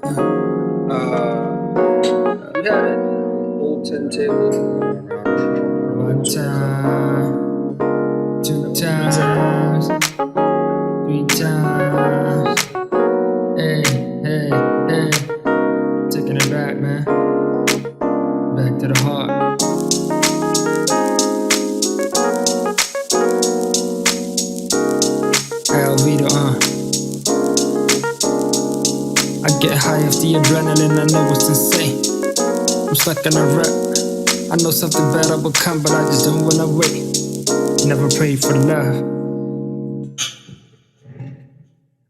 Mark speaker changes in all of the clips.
Speaker 1: We had an old turntable
Speaker 2: One time, two times, three times. Hey, hey, hey. Taking it back, man. Back to the heart. Alvito, I get high off the adrenaline, I know it's insane. I'm stuck in a rut. I know something better will come, but I just don't wanna wait. Never pray for love.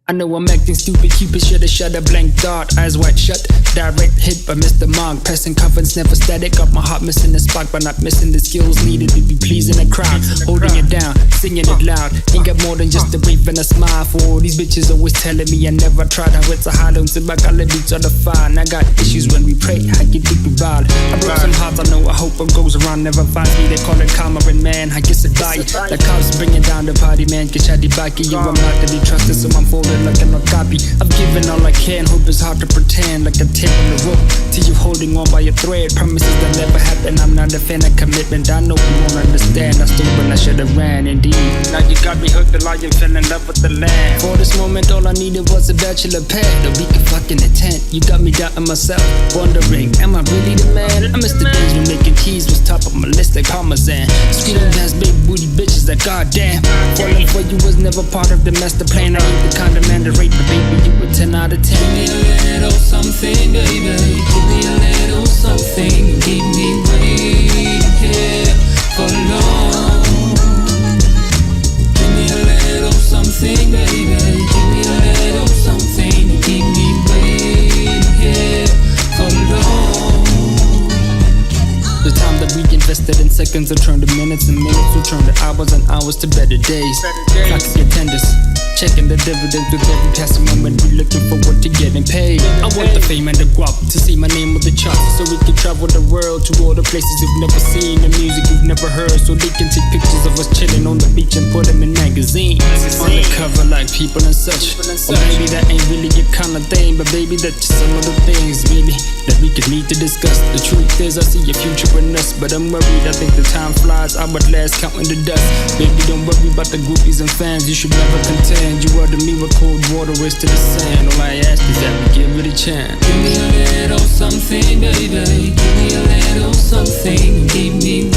Speaker 2: I know I'm acting stupid, Cupid should've shut a blank dart, eyes wide shut. Direct hit by Mr. Monk, pressing confidence never static. Got my heart missing the spark, but not missing the skills needed to be pleasing the crowd. Holding it down, singing it loud. Ain't got more than just a wave and a smile. For all these bitches always telling me I never tried. How it's a hard on to back, all the beats are the fire. And I got issues when we pray, I get deep about. I broke some hearts, I know, I hope what goes around never finds me. They call it karma, and man, I guess it by. The cops bringing down the party, man, get shady backy. You, I'm not to be trusted, so I'm folded like a copy. I've given all I can, hope it's hard to pretend. Like a tape on the rope, till you holding on by a thread. Promises that never happen, I'm not a fan of commitment. I know you won't understand, I stood when I should've ran, indeed. Now you got me hooked, the lion fell in love with the land. For this moment, all I needed was a bachelor pad. A week of fucking intent, you got me doubting myself. Wondering, am I really the man? I miss the days when making keys was top of my list like Parmesan. Screaming past big booty bitches like goddamn. Falling for you was never part of the master plan. I ain't the kind of man to rate, but baby, you a 10 out of 10.
Speaker 3: Give me a little something, baby. Give me a little something. Keep me waiting here for long. Give me a little something, baby. Give me a little something. Keep me waiting here for long.
Speaker 2: The time that we invested in seconds will turn to minutes, and minutes will turn to hours, and hours to better days. Clock your tenders, checking the dividends with every passing moment. We looking forward to getting paid. I want the fame and the guap to see my name on the charts, so we can travel the world to all the places you've never seen, the music you've never heard, so they can take pictures of us chilling on the beach and put them in magazines. On the cover like people and such. Or maybe that ain't really your kind of thing, but baby, that's just some of the things really that we could need to discuss. The truth is, I see a future in us, but I'm worried. I think the time flies. I would last counting the dust. Baby, don't worry about the groupies and fans. You should never contend. You are to me what cold water is to the sand. All I ask is that we give it a chance.
Speaker 3: Give me a little something, baby. Give me a little something. Keep me